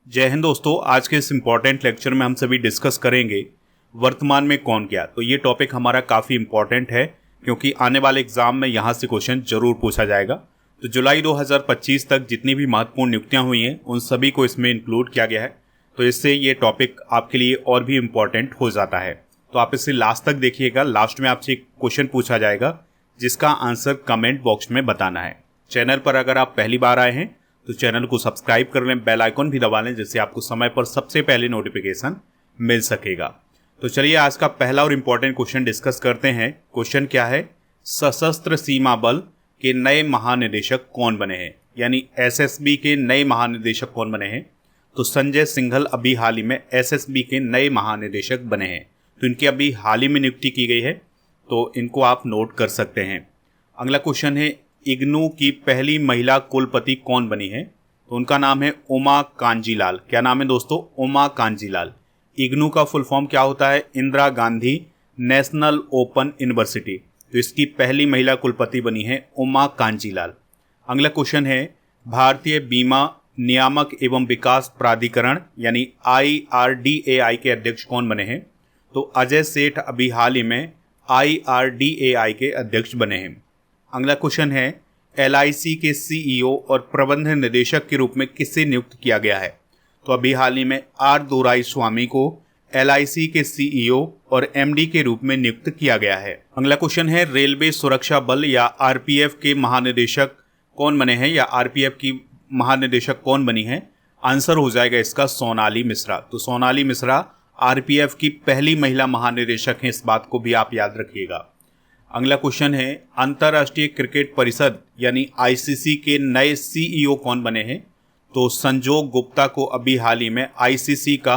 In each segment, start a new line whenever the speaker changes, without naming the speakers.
जय हिंद दोस्तों। आज के इस इम्पॉर्टेंट लेक्चर में हम सभी डिस्कस करेंगे वर्तमान में कौन क्या। तो ये टॉपिक हमारा काफ़ी इम्पॉर्टेंट है क्योंकि आने वाले एग्जाम में यहाँ से क्वेश्चन जरूर पूछा जाएगा। तो जुलाई 2025 तक जितनी भी महत्वपूर्ण नियुक्तियाँ हुई हैं उन सभी को इसमें इंक्लूड किया गया है। तो इससे ये टॉपिक आपके लिए और भी इम्पॉर्टेंट हो जाता है। तो आप इसे लास्ट तक देखिएगा। लास्ट में आपसे एक क्वेश्चन पूछा जाएगा जिसका आंसर कमेंट बॉक्स में बताना है। चैनल पर अगर आप पहली बार आए हैं तो चैनल को सब्सक्राइब कर लें, बेल आइकन भी दबा लें जिससे आपको समय पर सबसे पहले नोटिफिकेशन मिल सकेगा। तो चलिए आज का पहला और इम्पॉर्टेंट क्वेश्चन डिस्कस करते हैं। क्वेश्चन क्या है, सशस्त्र सीमा बल के नए महानिदेशक कौन बने हैं, यानी एसएसबी के नए महानिदेशक कौन बने हैं। तो संजय सिंघल अभी हाल ही में एसएसबी के नए महानिदेशक बने हैं। तो इनकी अभी हाल ही में नियुक्ति की गई है, तो इनको आप नोट कर सकते हैं। अगला क्वेश्चन है, इग्नू की पहली महिला कुलपति कौन बनी है। तो उनका नाम है उमा कांजीलाल। क्या नाम है दोस्तों? उमा कांजीलाल। इग्नू का फुल फॉर्म क्या होता है? Indira Gandhi national open university. तो इसकी पहली महिला कुलपति बनी है उमा कांजीलाल। अगला क्वेश्चन है, भारतीय बीमा नियामक एवं विकास प्राधिकरण यानी IRDAI के अध्यक्ष कौन बने हैं। तो अजय सेठ अभी हाल ही में IRDAI के अध्यक्ष बने हैं। अगला क्वेश्चन है, LIC के CEO और प्रबंध निदेशक के रूप में किसे नियुक्त किया गया है। तो अभी हाल ही में R दोराईस्वामी को LIC के CEO और MD के रूप में नियुक्त किया गया है। अगला क्वेश्चन है, रेलवे सुरक्षा बल या RPF के महानिदेशक कौन बने हैं, या RPF की महानिदेशक कौन बनी है। आंसर हो जाएगा इसका सोनाली मिश्रा। तो सोनाली मिश्रा RPF की पहली महिला महानिदेशक हैं, इस बात को भी आप याद रखिएगा। अगला क्वेश्चन है, अंतर्राष्ट्रीय क्रिकेट परिषद यानी ICC के नए CEO कौन बने हैं। तो संजोग गुप्ता को अभी हाल ही में ICC का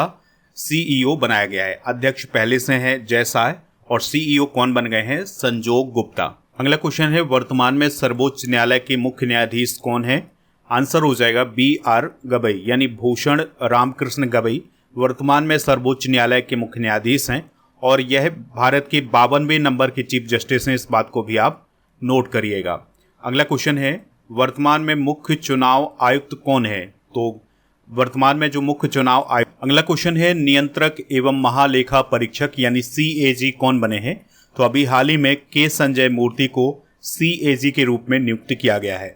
CEO बनाया गया है। अध्यक्ष पहले से हैं जयसाय और CEO कौन बन गए हैं? संजोग गुप्ता। अगला क्वेश्चन है, वर्तमान में सर्वोच्च न्यायालय के मुख्य न्यायाधीश कौन है। आंसर हो जाएगा BR गवई यानी भूषण रामकृष्ण गवई वर्तमान में सर्वोच्च न्यायालय के मुख्य न्यायाधीश हैं और यह भारत के 52वें नंबर के चीफ जस्टिस हैं, इस बात को भी आप नोट करिएगा। अगला क्वेश्चन है, वर्तमान में मुख्य चुनाव आयुक्त कौन है। तो वर्तमान में जो मुख्य चुनाव आयुक्त। अगला क्वेश्चन है, नियंत्रक एवं महालेखा परीक्षक यानी CAG कौन बने हैं। तो अभी हाल ही में K संजय मूर्ति को CAG के रूप में नियुक्त किया गया है।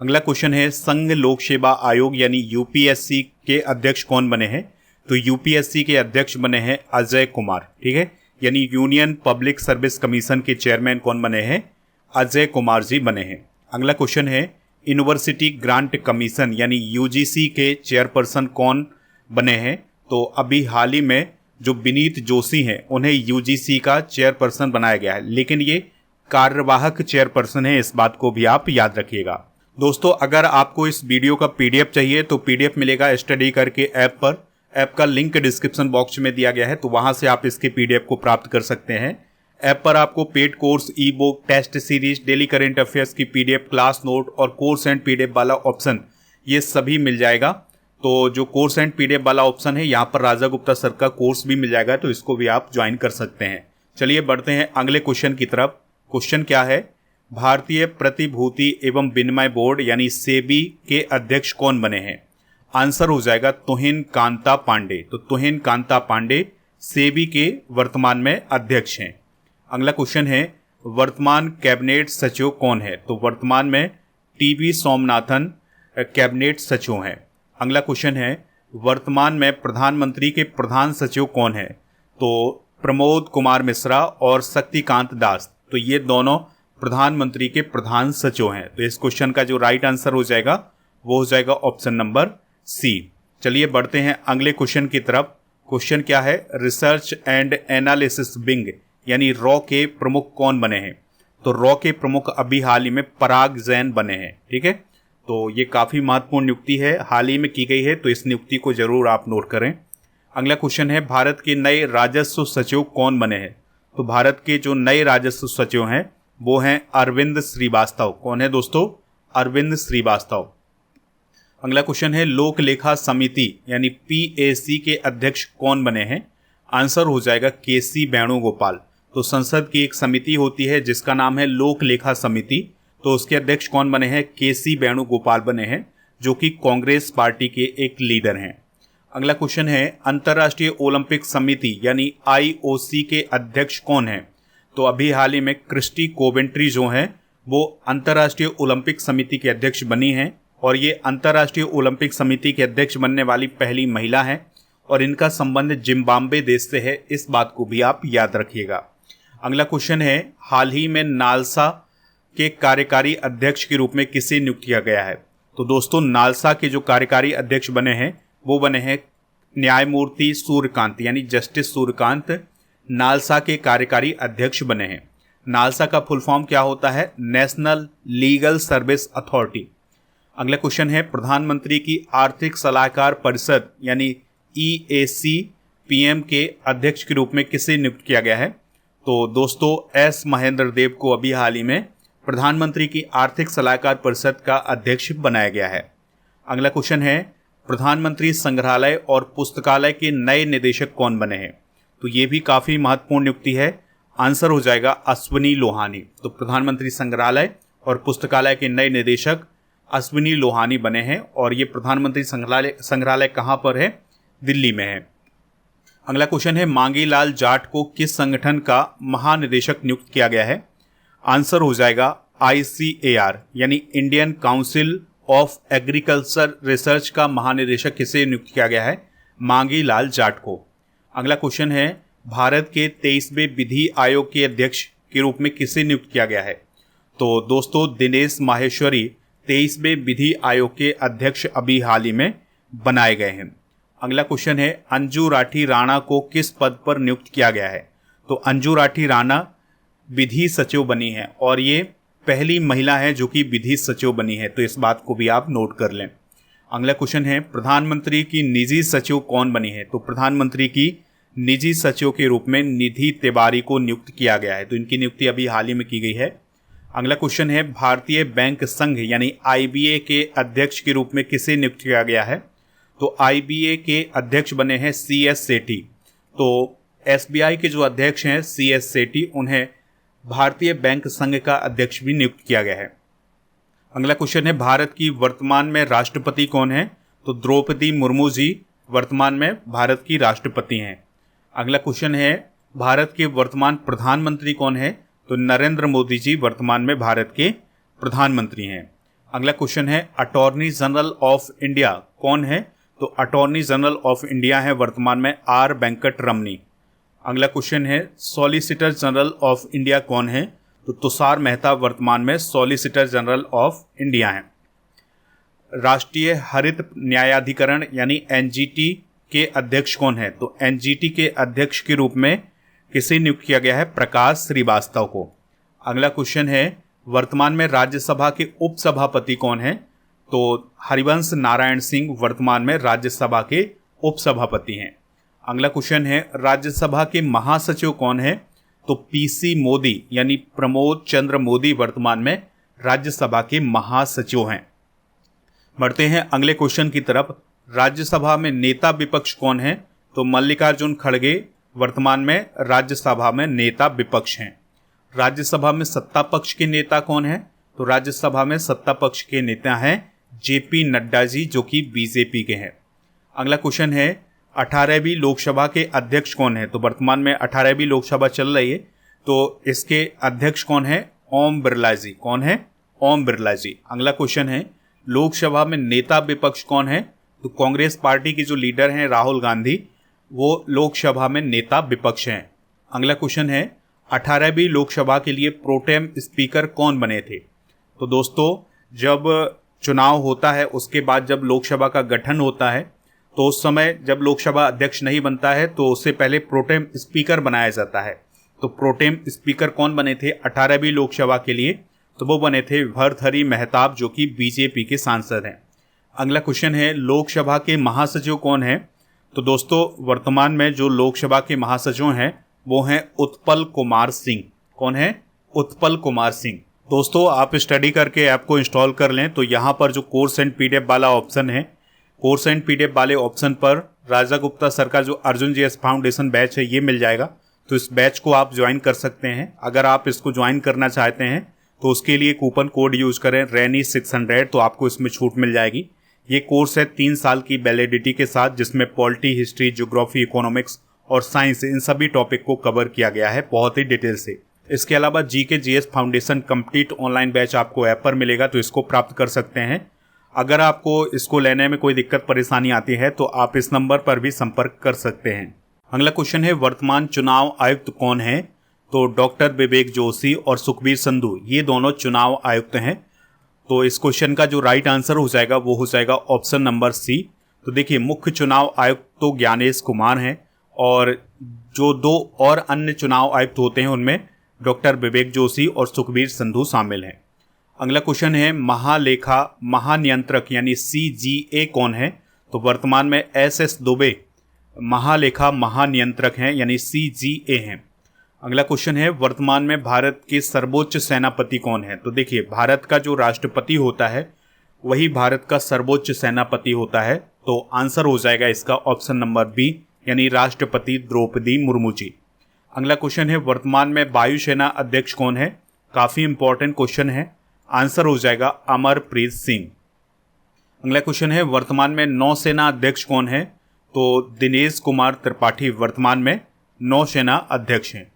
अगला क्वेश्चन है, संघ लोक सेवा आयोग यानी UPSC के अध्यक्ष कौन बने हैं। तो UPSC के अध्यक्ष बने हैं अजय कुमार। ठीक है, यानी यूनियन पब्लिक सर्विस कमीशन के चेयरमैन कौन बने हैं? अजय कुमार जी बने हैं। अगला क्वेश्चन है, यूनिवर्सिटी ग्रांट कमीशन यानी UGC के चेयरपर्सन कौन बने हैं। तो अभी हाल ही में जो विनीत जोशी हैं उन्हें UGC का चेयरपर्सन बनाया गया है, लेकिन ये कार्यवाहक चेयरपर्सन है, इस बात को भी आप याद रखिएगा। दोस्तों, अगर आपको इस वीडियो का PDF चाहिए तो PDF मिलेगा स्टडी करके ऐप पर। ऐप का लिंक डिस्क्रिप्शन बॉक्स में दिया गया है, तो वहां से आप इसके PDF को प्राप्त कर सकते हैं। ऐप पर आपको paid course, e book, test series, daily current affairs की PDF, क्लास नोट और कोर्स एंड PDF वाला ऑप्शन ये सभी मिल जाएगा। तो जो कोर्स एंड PDF वाला ऑप्शन है, यहाँ पर राजा गुप्ता सर का कोर्स भी मिल जाएगा, तो इसको भी आप ज्वाइन कर सकते हैं। चलिए बढ़ते हैं अगले क्वेश्चन की तरफ। क्वेश्चन क्या है, भारतीय प्रतिभूति एवं विनिमय बोर्ड यानी सेबी के अध्यक्ष कौन बने हैं। आंसर हो जाएगा तुहिन कांता पांडे। तो तुहिन कांता पांडे सेबी के वर्तमान में अध्यक्ष हैं। अगला क्वेश्चन है, वर्तमान कैबिनेट सचिव कौन है। तो वर्तमान में TB सोमनाथन कैबिनेट सचिव हैं। अगला क्वेश्चन है, वर्तमान में प्रधानमंत्री के प्रधान सचिव कौन है। तो प्रमोद कुमार मिश्रा और शक्तिकांत दास, तो ये दोनों प्रधानमंत्री के प्रधान सचिव हैं। तो इस क्वेश्चन का जो राइट आंसर हो जाएगा वो हो जाएगा ऑप्शन नंबर C। चलिए बढ़ते हैं अगले क्वेश्चन की तरफ। क्वेश्चन क्या है, रिसर्च एंड एनालिसिस विंग यानी रॉ के प्रमुख कौन बने हैं। तो रॉ के प्रमुख अभी हाल ही में पराग जैन बने हैं। ठीक है, तो ये काफ़ी महत्वपूर्ण नियुक्ति है, हाल ही में की गई है, तो इस नियुक्ति को जरूर आप नोट करें। अगला क्वेश्चन है, भारत के नए राजस्व सचिव कौन बने हैं। तो भारत के जो नए राजस्व सचिव हैं वो हैं अरविंद श्रीवास्तव। कौन है दोस्तों? अरविंद श्रीवास्तव। अगला क्वेश्चन है, लोक लेखा समिति यानी PAC के अध्यक्ष कौन बने हैं। आंसर हो जाएगा KC वेणुगोपाल। तो संसद की एक समिति होती है जिसका नाम है लोक लेखा समिति, तो उसके अध्यक्ष कौन बने हैं? KC वेणुगोपाल बने हैं, जो कि कांग्रेस पार्टी के एक लीडर हैं। अगला क्वेश्चन है अंतर्राष्ट्रीय ओलंपिक समिति यानी IOC के अध्यक्ष कौन हैं? तो अभी हाल ही में क्रिस्टी कोवेंट्री जो हैं वो अंतर्राष्ट्रीय ओलंपिक समिति के अध्यक्ष बनी हैं और ये अंतर्राष्ट्रीय ओलंपिक समिति के अध्यक्ष बनने वाली पहली महिला हैं और इनका संबंध जिम्बाब्वे देश से है, इस बात को भी आप याद रखिएगा। अगला क्वेश्चन है हाल ही में नालसा के कार्यकारी अध्यक्ष के रूप में किसे नियुक्त किया गया है? तो दोस्तों नालसा के जो कार्यकारी अध्यक्ष बने हैं वो बने हैं न्यायमूर्ति सूर्यकांत यानी जस्टिस सूर्यकांत नालसा के कार्यकारी अध्यक्ष बने हैं। नालसा का फुल फॉर्म क्या होता है? National legal service authority. अगला क्वेश्चन है प्रधानमंत्री की आर्थिक सलाहकार परिषद यानी EAC PM के अध्यक्ष के रूप में किसे नियुक्त किया गया है? तो दोस्तों S महेंद्र देव को अभी हाल ही में प्रधानमंत्री की आर्थिक सलाहकार परिषद का अध्यक्ष बनाया गया है। अगला क्वेश्चन है प्रधानमंत्री संग्रहालय और पुस्तकालय के नए निदेशक कौन बने हैं? तो ये भी काफ़ी महत्वपूर्ण नियुक्ति है। आंसर हो जाएगा अश्विनी लोहानी। तो प्रधानमंत्री संग्रहालय और पुस्तकालय के नए निदेशक अश्विनी लोहानी बने हैं और ये प्रधानमंत्री संग्रहालय कहाँ पर है? दिल्ली में है। अगला क्वेश्चन है मांगी लाल जाट को किस संगठन का महानिदेशक नियुक्त किया गया है? आंसर हो जाएगा ICAR यानी Indian council of agriculture research का महानिदेशक किसे नियुक्त किया गया है? मांगी लाल जाट को। अगला क्वेश्चन है भारत के 23वें विधि आयोग के अध्यक्ष के रूप में किसे नियुक्त किया गया है? तो दोस्तों दिनेश माहेश्वरी 23वें विधि आयोग के अध्यक्ष अभी हाल ही में बनाए गए हैं। अगला क्वेश्चन है अंजू राठी राणा को किस पद पर नियुक्त किया गया है? तो अंजू राठी राणा विधि सचिव बनी है और ये पहली महिला है जो कि विधि सचिव बनी है, तो इस बात को भी आप नोट कर लें। अगला क्वेश्चन है प्रधानमंत्री की निजी सचिव कौन बनी है? तो प्रधानमंत्री की निजी सचिव के रूप में निधि तिवारी को नियुक्त किया गया है, तो इनकी नियुक्ति अभी हाल ही में की गई है। अगला क्वेश्चन है भारतीय बैंक संघ यानी IBA के अध्यक्ष के रूप में किसे नियुक्त किया गया है? तो IBA के अध्यक्ष बने हैं CS सेठी। तो SBI के जो अध्यक्ष हैं CS सेठी, उन्हें भारतीय बैंक संघ का अध्यक्ष भी नियुक्त किया गया है। अगला क्वेश्चन है भारत की वर्तमान में राष्ट्रपति कौन है? तो द्रौपदी मुर्मू जी वर्तमान में भारत की राष्ट्रपति हैं। अगला क्वेश्चन है भारत के वर्तमान प्रधानमंत्री कौन है? तो नरेंद्र मोदी जी वर्तमान में भारत के प्रधानमंत्री हैं। अगला क्वेश्चन है अटॉर्नी जनरल ऑफ इंडिया कौन है? तो अटॉर्नी जनरल ऑफ इंडिया है वर्तमान में R वेंकट रमनी। अगला क्वेश्चन है सॉलिसिटर जनरल ऑफ इंडिया कौन है? तो तुषार मेहता वर्तमान में सॉलिसिटर जनरल ऑफ इंडिया हैं। राष्ट्रीय हरित न्यायाधिकरण यानी NGT के अध्यक्ष कौन है? तो NGT के अध्यक्ष के रूप में किसे नियुक्त किया गया है? प्रकाश श्रीवास्तव को। अगला क्वेश्चन है वर्तमान में राज्यसभा के उपसभापति कौन है? तो हरिवंश नारायण सिंह वर्तमान में राज्यसभा के उपसभापति हैं। अगला क्वेश्चन है राज्यसभा के महासचिव कौन है? तो PC मोदी यानी प्रमोद चंद्र मोदी वर्तमान में राज्यसभा के महासचिव हैं। बढ़ते हैं अगले क्वेश्चन की तरफ। राज्यसभा में नेता विपक्ष कौन है? तो मल्लिकार्जुन खड़गे वर्तमान में राज्यसभा में नेता विपक्ष हैं। राज्यसभा में सत्ता पक्ष के नेता कौन है? तो राज्यसभा में सत्ता पक्ष के नेता हैं JP नड्डा जी जो कि BJP के हैं। अगला क्वेश्चन है 18वीं लोकसभा के अध्यक्ष कौन है? तो वर्तमान में 18वीं लोकसभा चल रही है, तो इसके अध्यक्ष कौन है? ओम बिरला जी। कौन है? ओम बिरला जी। अगला क्वेश्चन है लोकसभा में नेता विपक्ष कौन है? तो कांग्रेस पार्टी के जो लीडर हैं राहुल गांधी, वो लोकसभा में नेता विपक्ष हैं। अगला क्वेश्चन है 18वीं लोकसभा के लिए प्रोटेम स्पीकर कौन बने थे? तो दोस्तों जब चुनाव होता है उसके बाद जब लोकसभा का गठन होता है तो उस समय जब लोकसभा अध्यक्ष नहीं बनता है तो उससे पहले प्रोटेम स्पीकर बनाया जाता है। तो प्रोटेम स्पीकर कौन बने थे 18वीं लोकसभा के लिए? तो वो बने थे भर्तृहरि मेहताब जो कि BJP के सांसद हैं। अगला क्वेश्चन है लोकसभा के महासचिव कौन है? तो दोस्तों वर्तमान में जो लोकसभा के महासचिव हैं वो हैं उत्पल कुमार सिंह। कौन है? उत्पल कुमार सिंह। दोस्तों आप स्टडी करके ऐप को इंस्टॉल कर लें तो यहाँ पर जो कोर्स एंड PDF वाला ऑप्शन है, कोर्स एंड PDF वाले ऑप्शन पर राजा गुप्ता सर का जो अर्जुन JS फाउंडेशन बैच है ये मिल जाएगा। तो इस बैच को आप ज्वाइन कर सकते हैं। अगर आप इसको ज्वाइन करना चाहते हैं तो उसके लिए कूपन कोड यूज़ करें RAINY600, तो आपको इसमें छूट मिल जाएगी। ये कोर्स है 3 साल की वैलिडिटी के साथ, जिसमें पॉलिटी, हिस्ट्री, ज्योग्राफी, इकोनॉमिक्स और साइंस इन सभी टॉपिक को कवर किया गया है बहुत ही डिटेल से। इसके अलावा GK GS foundation complete online batch आपको ऐप पर मिलेगा, तो इसको प्राप्त कर सकते हैं। अगर आपको इसको लेने में कोई दिक्कत परेशानी आती है तो आप इस नंबर पर भी संपर्क कर सकते हैं। अगला क्वेश्चन है, वर्तमान चुनाव आयुक्त कौन है? तो डॉक्टर विवेक जोशी और सुखबीर संधू, ये दोनों चुनाव आयुक्त हैं। तो इस क्वेश्चन का जो राइट आंसर हो जाएगा वो हो जाएगा ऑप्शन नंबर सी। तो देखिए, मुख्य चुनाव आयुक्त तो ज्ञानेश कुमार हैं, और जो 2 और अन्य चुनाव आयुक्त होते हैं उनमें डॉक्टर विवेक जोशी और सुखबीर संधू शामिल हैं। अगला क्वेश्चन है, महालेखा महानियंत्रक यानी CGA कौन है? तो वर्तमान में SS दुबे महालेखा महानियंत्रक हैं यानी CGA हैं। अगला क्वेश्चन है, वर्तमान में भारत के सर्वोच्च सेनापति कौन है? तो देखिए, भारत का जो राष्ट्रपति होता है वही भारत का सर्वोच्च सेनापति होता है। तो आंसर हो जाएगा इसका ऑप्शन नंबर बी यानी राष्ट्रपति द्रौपदी मुर्मू जी। अगला क्वेश्चन है, वर्तमान में वायुसेना अध्यक्ष कौन है? काफी इंपॉर्टेंट क्वेश्चन है, आंसर हो जाएगा अमरप्रीत सिंह। अगला क्वेश्चन है, वर्तमान में नौसेना अध्यक्ष कौन है? तो दिनेश कुमार त्रिपाठी वर्तमान में नौसेना अध्यक्ष हैं।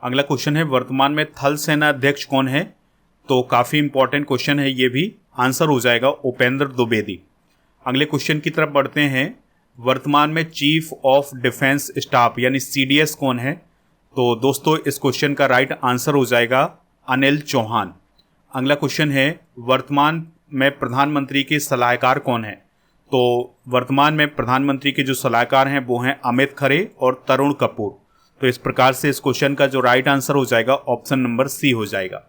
अगला क्वेश्चन है, वर्तमान में थल सेना अध्यक्ष कौन है? तो काफ़ी इंपॉर्टेंट क्वेश्चन है ये भी, आंसर हो जाएगा उपेंद्र द्विवेदी। अगले क्वेश्चन की तरफ बढ़ते हैं, वर्तमान में चीफ ऑफ डिफेंस स्टाफ यानी CDS कौन है? तो दोस्तों, इस क्वेश्चन का राइट आंसर हो जाएगा अनिल चौहान। अगला क्वेश्चन है, वर्तमान में प्रधानमंत्री के सलाहकार कौन है? तो वर्तमान में प्रधानमंत्री के जो सलाहकार हैं वो हैं अमित खरे और तरुण कपूर। तो इस प्रकार से इस क्वेश्चन का जो राइट आंसर हो जाएगा ऑप्शन नंबर सी हो जाएगा।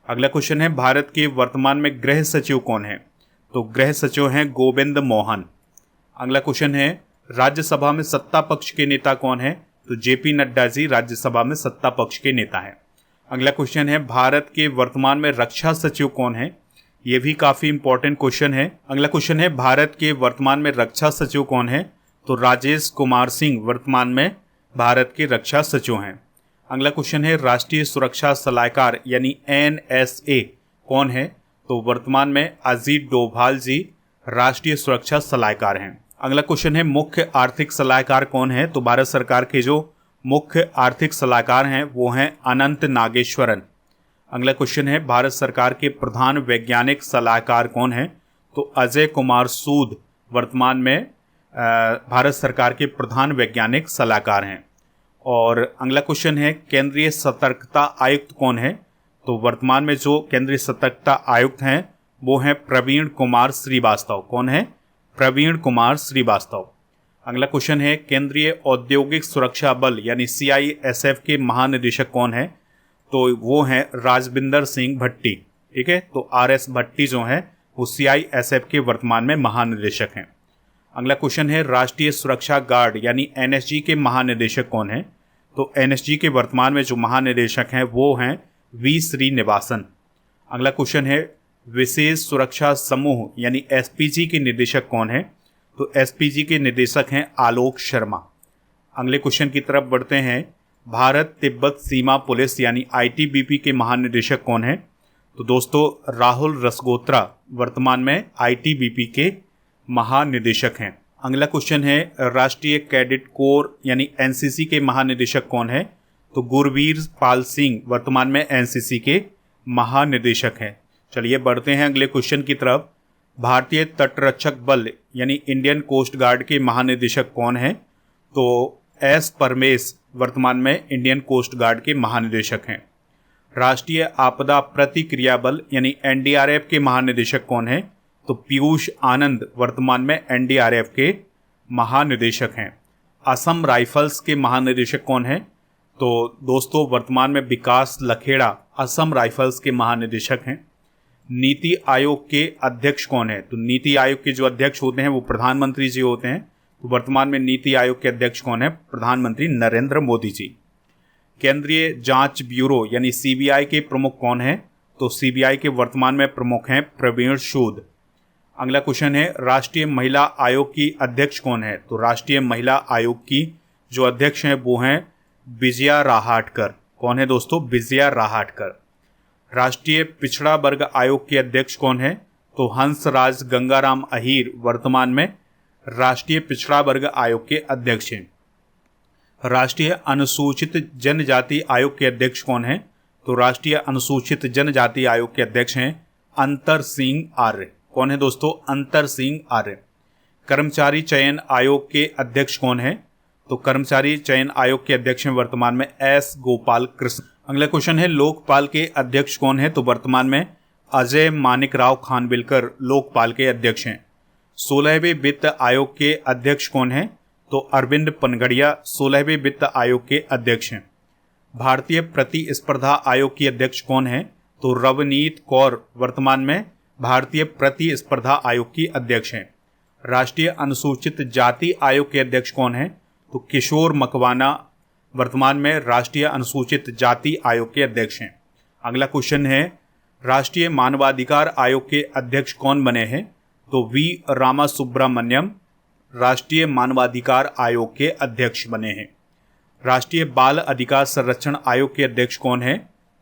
अगला क्वेश्चन है, भारत के वर्तमान में गृह सचिव कौन है? तो गृह सचिव हैं गोविंद मोहन। अगला क्वेश्चन है, राज्यसभा में सत्ता पक्ष के नेता कौन है? तो JP नड्डा जी राज्यसभा में सत्ता पक्ष के नेता हैं। अगला क्वेश्चन है, भारत के वर्तमान में रक्षा सचिव कौन है? ये भी काफ़ी इंपॉर्टेंट क्वेश्चन है। अगला क्वेश्चन है, भारत के वर्तमान में रक्षा सचिव कौन है? तो राजेश कुमार सिंह वर्तमान में भारत के रक्षा सचिव हैं। अगला क्वेश्चन है, राष्ट्रीय सुरक्षा सलाहकार यानी NSA कौन है? तो वर्तमान में अजीत डोभाल जी राष्ट्रीय सुरक्षा सलाहकार हैं। अगला क्वेश्चन है, मुख्य आर्थिक सलाहकार कौन है? तो भारत सरकार के जो मुख्य आर्थिक सलाहकार हैं वो हैं अनंत नागेश्वरन। अगला क्वेश्चन है, भारत सरकार के प्रधान वैज्ञानिक सलाहकार कौन है? तो अजय कुमार सूद वर्तमान में भारत सरकार के प्रधान वैज्ञानिक सलाहकार हैं। और अगला क्वेश्चन है, केंद्रीय सतर्कता आयुक्त कौन है? तो वर्तमान में जो केंद्रीय सतर्कता आयुक्त हैं वो हैं प्रवीण कुमार श्रीवास्तव। कौन है? प्रवीण कुमार श्रीवास्तव। अगला क्वेश्चन है, केंद्रीय औद्योगिक सुरक्षा बल यानी CISF के महानिदेशक कौन है? तो वो हैं राजविंदर सिंह भट्टी। ठीक है, तो RS भट्टी जो हैं वो CISF के वर्तमान में महानिदेशक हैं। अगला क्वेश्चन है, राष्ट्रीय सुरक्षा गार्ड यानी NSG के महानिदेशक कौन है? तो NSG के वर्तमान में जो महानिदेशक हैं वो हैं V श्रीनिवासन। अगला क्वेश्चन है, विशेष सुरक्षा समूह यानी SPG के निदेशक कौन है? तो SPG के निदेशक हैं आलोक शर्मा। अगले क्वेश्चन की तरफ बढ़ते हैं, भारत तिब्बत सीमा पुलिस यानी ITBP के महानिदेशक कौन है? तो दोस्तों, राहुल रसगोत्रा वर्तमान में ITBP के महानिदेशक हैं। अगला क्वेश्चन है, राष्ट्रीय कैडेट कोर यानी NCC के महानिदेशक कौन है? तो गुरवीर पाल सिंह वर्तमान में NCC के महानिदेशक हैं। चलिए बढ़ते हैं अगले क्वेश्चन की तरफ, भारतीय तटरक्षक बल यानी इंडियन कोस्ट गार्ड के महानिदेशक कौन है? तो S परमेश वर्तमान में इंडियन कोस्ट गार्ड के महानिदेशक हैं। राष्ट्रीय आपदा प्रतिक्रिया बल यानी NDRF के महानिदेशक कौन है? तो पीयूष आनंद वर्तमान में NDRF के महानिदेशक हैं। असम राइफल्स के महानिदेशक कौन है? तो दोस्तों, वर्तमान में विकास लखेड़ा असम राइफल्स के महानिदेशक हैं। नीति आयोग के अध्यक्ष कौन है? तो नीति आयोग के जो अध्यक्ष होते हैं वो प्रधानमंत्री जी होते हैं। तो वर्तमान में नीति आयोग के अध्यक्ष कौन है? प्रधानमंत्री नरेंद्र मोदी जी। केंद्रीय जांच ब्यूरो यानी CBI के प्रमुख कौन है? तो CBI के वर्तमान में प्रमुख हैं प्रवीण सूद। अगला क्वेश्चन है, राष्ट्रीय महिला आयोग की अध्यक्ष कौन है? तो राष्ट्रीय महिला आयोग की जो अध्यक्ष हैं वो हैं विजया राहटकर। कौन है दोस्तों? विजया राहटकर। राष्ट्रीय पिछड़ा वर्ग आयोग के अध्यक्ष कौन है? तो हंसराज गंगाराम अहीर वर्तमान में राष्ट्रीय पिछड़ा वर्ग आयोग के अध्यक्ष हैं। राष्ट्रीय अनुसूचित जनजाति आयोग के अध्यक्ष कौन हैं? तो राष्ट्रीय अनुसूचित जनजाति आयोग के अध्यक्ष हैं अंतर सिंह आर्य। कौन है दोस्तों? अंतर सिंह आर्य। कर्मचारी चयन आयोग के अध्यक्ष कौन है? तो कर्मचारी चयन आयोग के अध्यक्ष हैं वर्तमान में एस गोपाल कृष्ण। अगला क्वेश्चन है लोकपाल के अध्यक्ष कौन है? तो वर्तमान में अजय मानिकराव खानविलकर लोकपाल के अध्यक्ष हैं। 16वें वित्त आयोग के अध्यक्ष कौन है? तो अरविंद पनगड़िया 16वें वित्त आयोग के अध्यक्ष हैं। भारतीय प्रतिस्पर्धा आयोग की अध्यक्ष कौन है? तो रवनीत कौर वर्तमान में भारतीय प्रतिस्पर्धा आयोग की अध्यक्ष हैं। राष्ट्रीय अनुसूचित जाति आयोग के अध्यक्ष कौन है? तो किशोर मकवाना वर्तमान में राष्ट्रीय अनुसूचित जाति आयोग के अध्यक्ष हैं। अगला क्वेश्चन है राष्ट्रीय मानवाधिकार आयोग के अध्यक्ष कौन बने हैं? तो वी रामासुब्रमण्यम राष्ट्रीय मानवाधिकार आयोग के अध्यक्ष बने हैं। राष्ट्रीय बाल अधिकार संरक्षण आयोग के अध्यक्ष कौन है?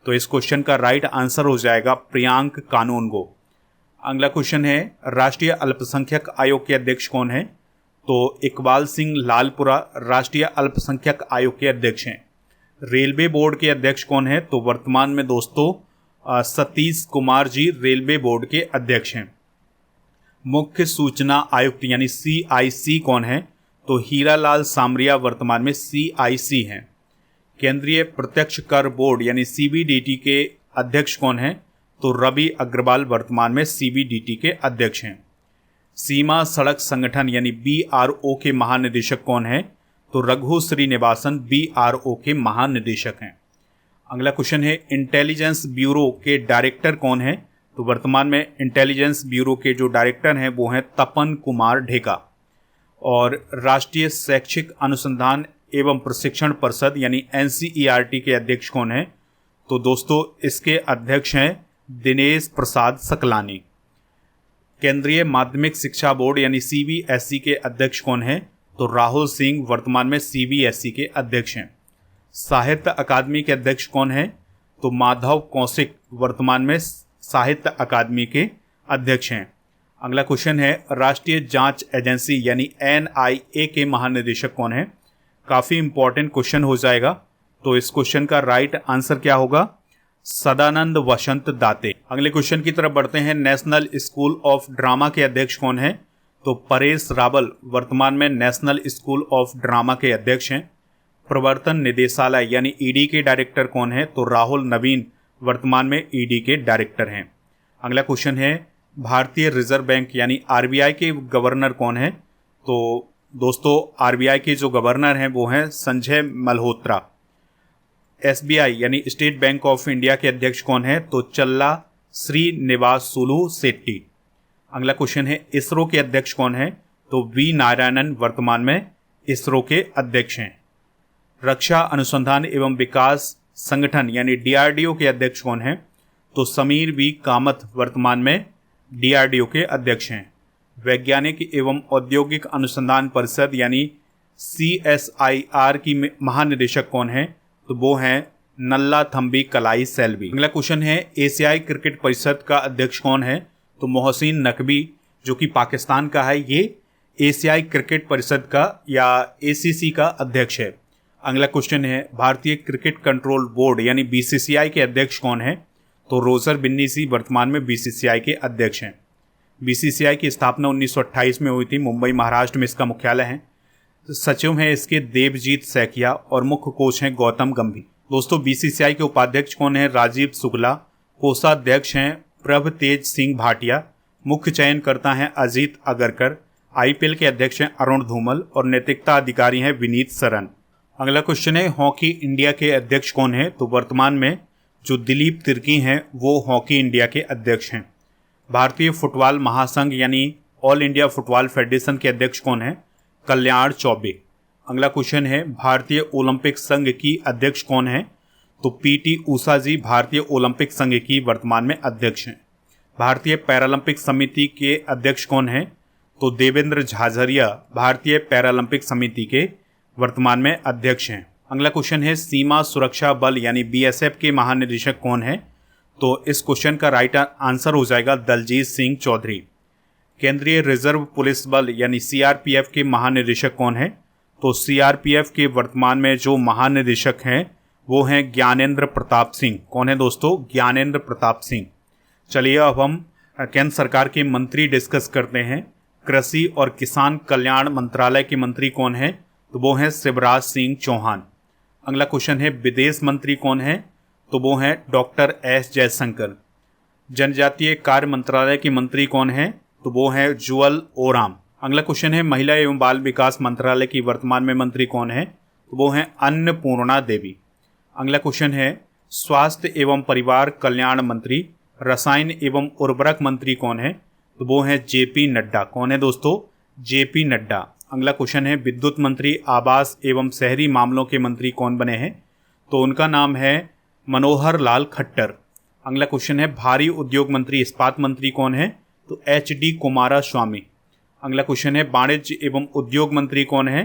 तो इस क्वेश्चन का राइट आंसर हो जाएगा प्रियांक कानूनगो। अगला क्वेश्चन है राष्ट्रीय अल्पसंख्यक आयोग के अध्यक्ष कौन है? तो इकबाल सिंह लालपुरा राष्ट्रीय अल्पसंख्यक आयोग के अध्यक्ष हैं। रेलवे बोर्ड के अध्यक्ष कौन है? तो वर्तमान में दोस्तों सतीश कुमार जी रेलवे बोर्ड के अध्यक्ष हैं। मुख्य सूचना आयुक्त यानी CIC कौन है? तो हीरालाल सामरिया वर्तमान में CIC हैं। केंद्रीय प्रत्यक्ष कर बोर्ड यानी CBDT के अध्यक्ष कौन है? तो रवि अग्रवाल वर्तमान में CBDT के अध्यक्ष हैं। सीमा सड़क संगठन यानी BRO के महानिदेशक कौन है? तो रघु श्रीनिवासन BRO के महानिदेशक हैं। अगला क्वेश्चन है इंटेलिजेंस ब्यूरो के डायरेक्टर कौन है? तो वर्तमान में इंटेलिजेंस ब्यूरो के जो डायरेक्टर हैं वो हैं तपन कुमार ढेका। और राष्ट्रीय शैक्षिक अनुसंधान एवं प्रशिक्षण परिषद यानी NCERT के अध्यक्ष कौन है? तो दोस्तों इसके अध्यक्ष हैं दिनेश प्रसाद सकलानी। केंद्रीय माध्यमिक शिक्षा बोर्ड यानी CBSE के अध्यक्ष कौन है? तो राहुल सिंह वर्तमान में CBSE के अध्यक्ष हैं। साहित्य अकादमी के अध्यक्ष कौन है? तो माधव कौशिक वर्तमान में साहित्य अकादमी के अध्यक्ष हैं। अगला क्वेश्चन है राष्ट्रीय जांच एजेंसी यानी NIA के महानिदेशक कौन है? काफ़ी इंपॉर्टेंट क्वेश्चन हो जाएगा। तो इस क्वेश्चन का राइट आंसर क्या होगा? सदानंद वसंत दाते। अगले क्वेश्चन की तरफ बढ़ते हैं नेशनल स्कूल ऑफ ड्रामा के अध्यक्ष कौन है? तो परेश रावल वर्तमान में नेशनल स्कूल ऑफ ड्रामा के अध्यक्ष हैं। प्रवर्तन निदेशालय यानी ED के डायरेक्टर कौन है? तो राहुल नवीन वर्तमान में ED के डायरेक्टर हैं। अगला क्वेश्चन है भारतीय रिजर्व बैंक यानी RBI के गवर्नर कौन है? तो दोस्तों RBI के जो गवर्नर हैं वो हैं संजय मल्होत्रा। SBI यानी स्टेट बैंक ऑफ इंडिया के अध्यक्ष कौन है? तो चल्ला श्रीनिवासुलु शेट्टी। अगला क्वेश्चन है इसरो के अध्यक्ष कौन है? तो V नारायणन वर्तमान में इसरो के अध्यक्ष हैं। रक्षा अनुसंधान एवं विकास संगठन यानी DRDO के अध्यक्ष कौन है? तो समीर V कामत वर्तमान में DRDO के अध्यक्ष हैं। वैज्ञानिक एवं औद्योगिक अनुसंधान परिषद यानी CSIR की महानिदेशक कौन है? तो वो हैं नल्ला थम्बी कलाई सेल्वी। अगला क्वेश्चन है एशियाई क्रिकेट परिषद का अध्यक्ष कौन है? तो मोहसिन नकवी जो कि पाकिस्तान का है, ये एशियाई क्रिकेट परिषद का या ACC का अध्यक्ष है। अगला क्वेश्चन है भारतीय क्रिकेट कंट्रोल बोर्ड यानी BCCI के अध्यक्ष कौन है? तो रोजर बिन्नीसी वर्तमान में BCCI के अध्यक्ष हैं। BCCI की स्थापना 1928 में हुई थी, मुंबई महाराष्ट्र में इसका मुख्यालय है। सचिव हैं इसके देवजीत सैकिया और मुख्य कोच हैं गौतम गंभीर। दोस्तों BCCI के उपाध्यक्ष कौन है? राजीव शुक्ला। कोषाध्यक्ष हैं प्रभतेज सिंह भाटिया। मुख्य चयनकर्ता हैं अजीत अगरकर। IPL के अध्यक्ष हैं अरुण धूमल और नैतिकता अधिकारी हैं विनीत सरन। अगला क्वेश्चन है हॉकी इंडिया के अध्यक्ष कौन है? तो वर्तमान में जो दिलीप तिर्की हैं वो हॉकी इंडिया के अध्यक्ष हैं। भारतीय फुटबॉल महासंघ यानी ऑल इंडिया फुटबॉल फेडरेशन के अध्यक्ष कौन है? कल्याण चौबे। अगला क्वेश्चन है भारतीय ओलंपिक संघ की अध्यक्ष कौन है? तो PT ऊषा जी भारतीय ओलंपिक संघ की वर्तमान में अध्यक्ष हैं। भारतीय पैरालंपिक समिति के अध्यक्ष कौन है? तो देवेंद्र झाझरिया भारतीय पैरालंपिक समिति के वर्तमान में अध्यक्ष हैं। अगला क्वेश्चन है सीमा सुरक्षा बल यानी BSF के महानिदेशक कौन है? तो इस क्वेश्चन का राइट आंसर हो जाएगा दलजीत सिंह चौधरी। केंद्रीय रिजर्व पुलिस बल यानी सीआरपीएफ के महानिदेशक कौन है? तो सीआरपीएफ के वर्तमान में जो महानिदेशक हैं वो हैं ज्ञानेंद्र प्रताप सिंह। कौन है दोस्तों? ज्ञानेंद्र प्रताप सिंह। चलिए अब हम केंद्र सरकार के मंत्री डिस्कस करते हैं। कृषि और किसान कल्याण मंत्रालय के मंत्री कौन है? तो वो हैं शिवराज सिंह चौहान। अगला क्वेश्चन है विदेश मंत्री कौन है? तो वो हैं डॉक्टर एस जयशंकर। जनजातीय कार्य मंत्रालय के मंत्री कौन है? तो वो हैं जुअल ओराम। अगला क्वेश्चन है महिला एवं बाल विकास मंत्रालय की वर्तमान में मंत्री कौन है? तो वो हैं अन्नपूर्णा देवी। अगला क्वेश्चन है स्वास्थ्य एवं परिवार कल्याण मंत्री रसायन एवं उर्वरक मंत्री कौन है? तो वो हैं जेपी नड्डा। कौन है दोस्तों? जेपी नड्डा। अगला क्वेश्चन है विद्युत मंत्री आवास एवं शहरी मामलों के मंत्री कौन बने हैं? तो उनका नाम है मनोहर लाल खट्टर। अगला क्वेश्चन है भारी उद्योग मंत्री इस्पात मंत्री कौन है? तो एच.डी. कुमारस्वामी। अगला क्वेश्चन है वाणिज्य एवं उद्योग मंत्री कौन है?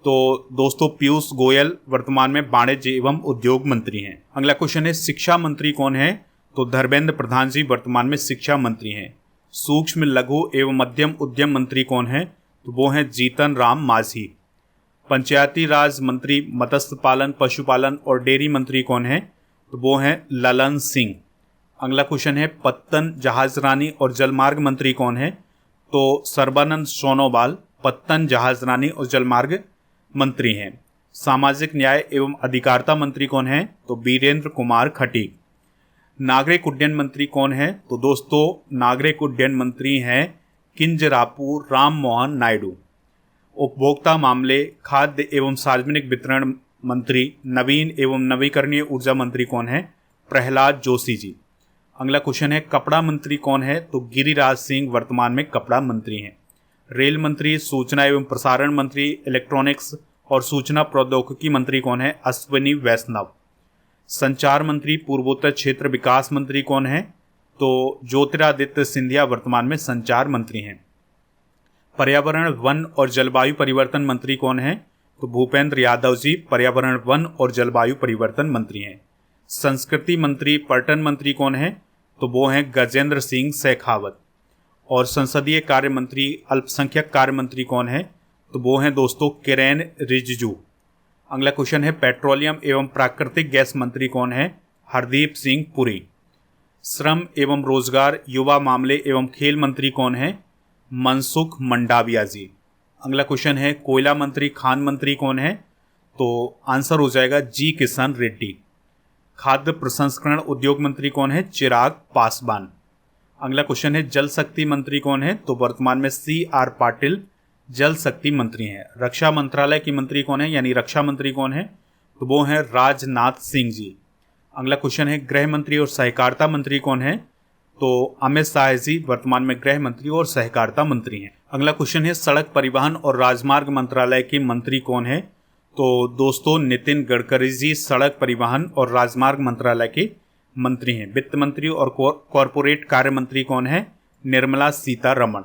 तो दोस्तों पीयूष गोयल वर्तमान में वाणिज्य एवं उद्योग मंत्री हैं। अगला क्वेश्चन है शिक्षा मंत्री कौन है? तो धर्मेंद्र प्रधान जी वर्तमान में शिक्षा मंत्री हैं। सूक्ष्म लघु एवं मध्यम उद्यम मंत्री कौन है? तो वो हैं जीतन राम मांझी। पंचायती राज मंत्री मत्स्य पालन पशुपालन और डेयरी मंत्री कौन है? तो वो हैं ललन सिंह। अगला क्वेश्चन है पत्तन जहाजरानी और जलमार्ग मंत्री कौन है? तो सर्बानंद सोनोवाल पत्तन जहाजरानी और जलमार्ग मंत्री हैं। सामाजिक न्याय एवं अधिकारिता मंत्री कौन है? तो वीरेंद्र कुमार खटीक। नागरिक उड्डयन मंत्री कौन है? तो दोस्तों नागरिक उड्डयन मंत्री हैं किंजरापू राम मोहन नायडू। उपभोक्ता मामले खाद्य एवं सार्वजनिक वितरण मंत्री नवीन एवं नवीकरणीय ऊर्जा मंत्री कौन है? प्रहलाद जोशी जी। अगला क्वेश्चन है कपड़ा मंत्री कौन है? तो गिरिराज सिंह वर्तमान में कपड़ा मंत्री हैं। रेल मंत्री सूचना एवं प्रसारण मंत्री इलेक्ट्रॉनिक्स और सूचना प्रौद्योगिकी मंत्री कौन है? अश्विनी वैष्णव। संचार मंत्री पूर्वोत्तर क्षेत्र विकास मंत्री कौन है? तो ज्योतिरादित्य सिंधिया वर्तमान में संचार मंत्री हैं। पर्यावरण वन और जलवायु परिवर्तन मंत्री कौन है? तो भूपेंद्र यादव जी पर्यावरण वन और जलवायु परिवर्तन मंत्री हैं। संस्कृति मंत्री पर्यटन मंत्री कौन है? तो वो हैं गजेंद्र सिंह शेखावत। और संसदीय कार्य मंत्री अल्पसंख्यक कार्य मंत्री कौन है? तो वो हैं दोस्तों किरेन रिजिजू। अगला क्वेश्चन है पेट्रोलियम एवं प्राकृतिक गैस मंत्री कौन है? हरदीप सिंह पुरी। श्रम एवं रोजगार युवा मामले एवं खेल मंत्री कौन है? मनसुख मंडाविया जी। अगला क्वेश्चन है कोयला मंत्री खान मंत्री कौन है? तो आंसर हो जाएगा जी किशन रेड्डी। खाद्य प्रसंस्करण उद्योग मंत्री कौन है? चिराग पासवान। अगला क्वेश्चन है जल शक्ति मंत्री कौन है? तो वर्तमान में C.R. पाटिल जल शक्ति मंत्री हैं। रक्षा मंत्रालय की मंत्री कौन है यानी रक्षा मंत्री कौन है? तो वो हैं राजनाथ सिंह जी। अगला क्वेश्चन है गृह मंत्री और सहकारिता मंत्री कौन है? तो अमित शाह जी वर्तमान में गृह मंत्री और सहकारिता मंत्री हैं। अगला क्वेश्चन है सड़क परिवहन और राजमार्ग मंत्रालय के मंत्री कौन है? तो दोस्तों नितिन गडकरी जी सड़क परिवहन और राजमार्ग मंत्रालय के मंत्री हैं। वित्त मंत्री और कॉरपोरेट कार्य मंत्री कौन है? निर्मला सीतारमण।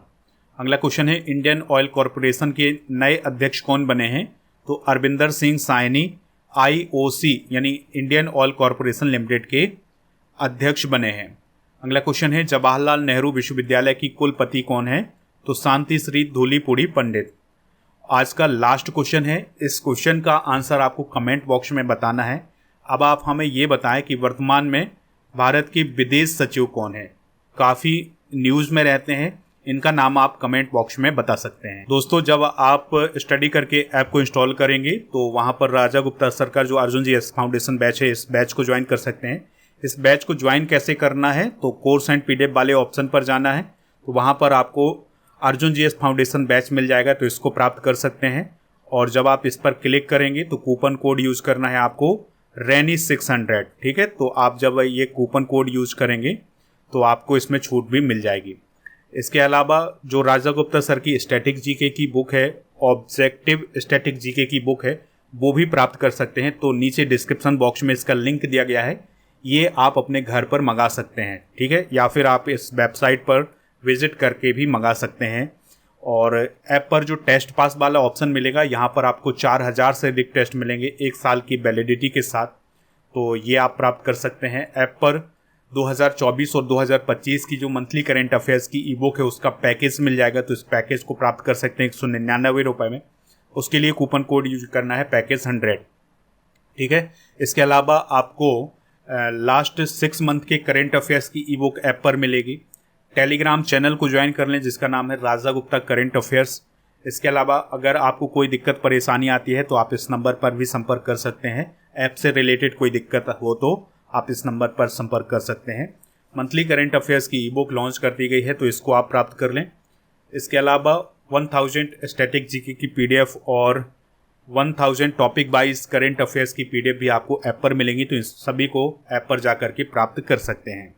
अगला क्वेश्चन है इंडियन ऑयल कॉरपोरेशन के नए अध्यक्ष कौन बने हैं? तो अरविंदर सिंह साइनी IOC यानी इंडियन ऑयल कॉरपोरेशन लिमिटेड के अध्यक्ष बने हैं। अगला क्वेश्चन है जवाहरलाल नेहरू विश्वविद्यालय की कुलपति कौन है? तो शांति श्री धूलीपुड़ी पंडित। आज का लास्ट क्वेश्चन है। इस क्वेश्चन का आंसर आपको कमेंट बॉक्स में बताना है। अब आप हमें ये बताएं कि वर्तमान में भारत के विदेश सचिव कौन है? काफ़ी न्यूज़ में रहते हैं, इनका नाम आप कमेंट बॉक्स में बता सकते हैं। दोस्तों जब आप स्टडी करके ऐप को इंस्टॉल करेंगे तो वहाँ पर राजा गुप्ता सर का जो Arjun G S foundation batch है इस बैच को ज्वाइन कर सकते हैं। इस बैच को ज्वाइन कैसे करना है? तो कोर्स एंड PDF वाले ऑप्शन पर जाना है, तो वहाँ पर आपको Arjun G S foundation batch मिल जाएगा, तो इसको प्राप्त कर सकते हैं। और जब आप इस पर क्लिक करेंगे तो कूपन कोड यूज़ करना है आपको RENI600। ठीक है, तो आप जब ये कूपन कोड यूज़ करेंगे तो आपको इसमें छूट भी मिल जाएगी। इसके अलावा जो राजा गुप्ता सर की स्टैटिक जीके की बुक है, ऑब्जेक्टिव स्टैटिक जीके की बुक है, वो भी प्राप्त कर सकते हैं। तो नीचे डिस्क्रिप्शन बॉक्स में इसका लिंक दिया गया है, ये आप अपने घर पर मंगा सकते हैं। ठीक है, या फिर आप इस वेबसाइट पर विजिट करके भी मंगा सकते हैं। और ऐप पर जो टेस्ट पास वाला ऑप्शन मिलेगा, यहाँ पर आपको 4000 से अधिक टेस्ट मिलेंगे 1 साल की वैलिडिटी के साथ, तो ये आप प्राप्त कर सकते हैं। ऐप पर 2024 और 2025 की जो मंथली करेंट अफेयर्स की ई बुक है उसका पैकेज मिल जाएगा। तो इस पैकेज को प्राप्त कर सकते हैं 199 रुपये में। उसके लिए कूपन कोड यूज करना है पैकेज 100। ठीक है। इसके अलावा आपको लास्ट 6 मंथ के करेंट अफेयर्स की ई बुक ऐप पर मिलेगी। टेलीग्राम चैनल को ज्वाइन कर लें जिसका नाम है राजा गुप्ता करेंट अफेयर्स। इसके अलावा अगर आपको कोई दिक्कत परेशानी आती है तो आप इस नंबर पर भी संपर्क कर सकते हैं। ऐप से रिलेटेड कोई दिक्कत हो तो आप इस नंबर पर संपर्क कर सकते हैं। मंथली करेंट अफेयर्स की ई बुक लॉन्च कर दी गई है तो इसको आप प्राप्त कर लें। इसके अलावा 1000 स्टैटिक जीके की पीडीएफ और 1000 टॉपिक वाइज करेंट अफेयर्स की पीडीएफ भी आपको ऐप पर मिलेंगी। तो इस सभी को ऐप पर जाकर के प्राप्त कर सकते हैं।